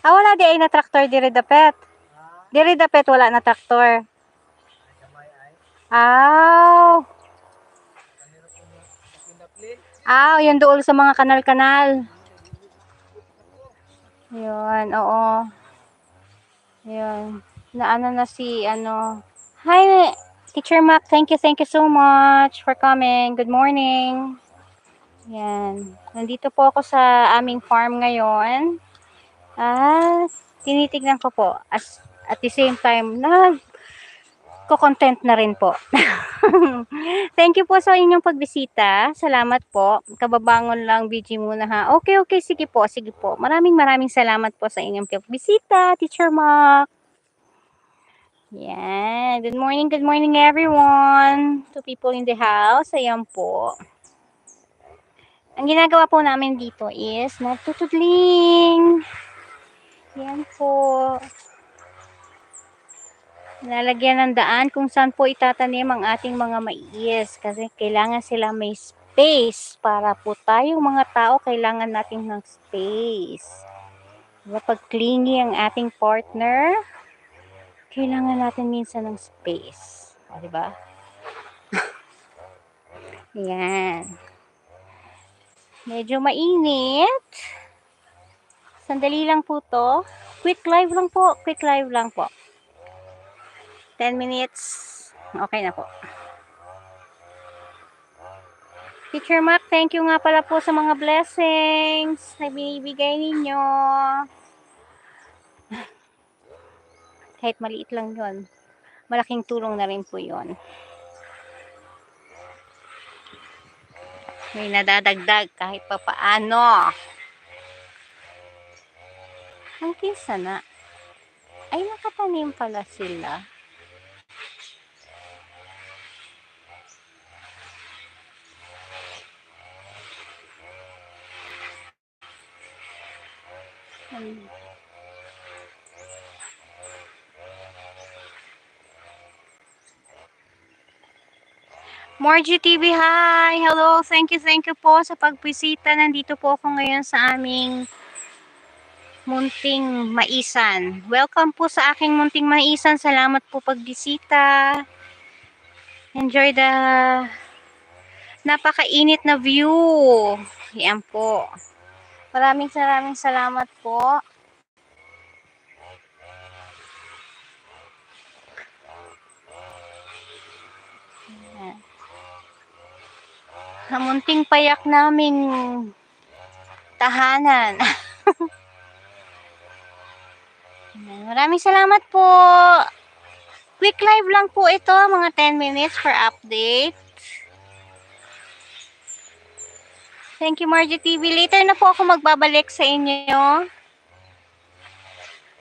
Ah, wala di ay na traktor diri dapet. Diri dapet wala na traktor. Ah. Ah, yun dool sa mga kanal-kanal. Yun, oo. Yun. Naano na si ano. Hi, Teacher Mac. Thank you so much for coming. Good morning. Yan. Nandito po ako sa aming farm ngayon. Tinitignan ko po. At the same time, ko-content na rin po. Thank you po sa inyong pagbisita. Salamat po. Kababangon lang, BG muna ha. Okay, sige po, sige po. Maraming salamat po sa inyong pagbisita, Teacher Mark. Yan. Good morning everyone. To people in the house. Ayan po. Ang ginagawa po namin dito is nagtutudling. Yan po. Lalagyan ng daan kung saan po itatanim ang ating mga mais kasi kailangan sila may space para po tayong mga tao kailangan natin ng space. Kapag clingy ang ating partner, kailangan natin minsan ng space. O, diba? Yan. Medyo mainit. Sandali lang po to. Quick live lang po. 10 minutes. Okay na po. Teacher Mac, thank you nga pala po sa mga blessings na binibigay ninyo. Kahit maliit lang yon, malaking tulong na rin po yon. May nadadagdag kahit pa paano. Ang kisa na, ay nakatanim pala sila. Morgie TV, hi! Hello! Thank you po sa pagbisita. Nandito po ako ngayon sa aming munting maisan. Welcome po sa aking munting maisan. Salamat po pagbisita. Enjoy the napakainit na view. Yan po. Maraming salamat po. Munting payak naming tahanan. Maraming salamat po. Quick live lang po ito, mga 10 minutes for update. Thank you, Margie TV. Later na po ako magbabalik sa inyo.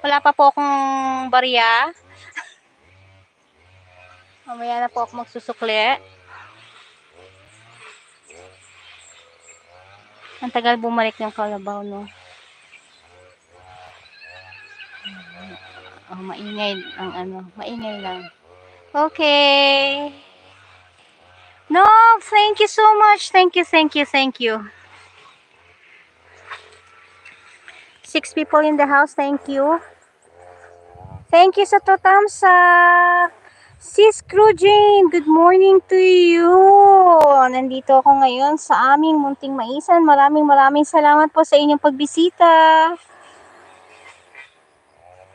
Wala pa po akong barya. Mamaya na po ako magsusukli. Ang tagal bumalik ng kalabaw, no? Oh, maingay ang ano, maingay lang. Okay. No, thank you so much. Thank you. 6 people in the house, thank you. Thank you sa thumbs-up. Sis Crujane, good morning to you. Nandito ako ngayon sa aming munting maisan. Maraming salamat po sa inyong pagbisita.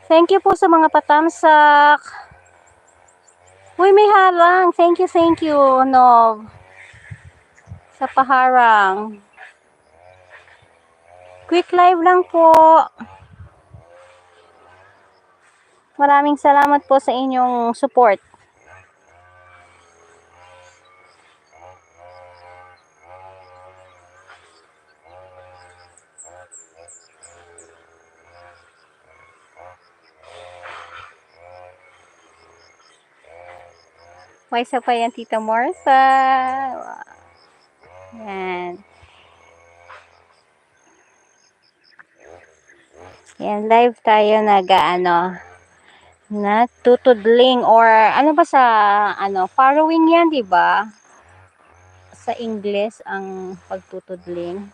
Thank you po sa mga patamsak. Uy, may harang. Thank you, Nov. Sa paharang. Quick live lang po. Maraming salamat po sa inyong support. May isa pa yan, Tita Martha. Yan. Yan, live tayo natutudling or ano ba sa farrowing yan, di ba? Sa English ang pagtutudling.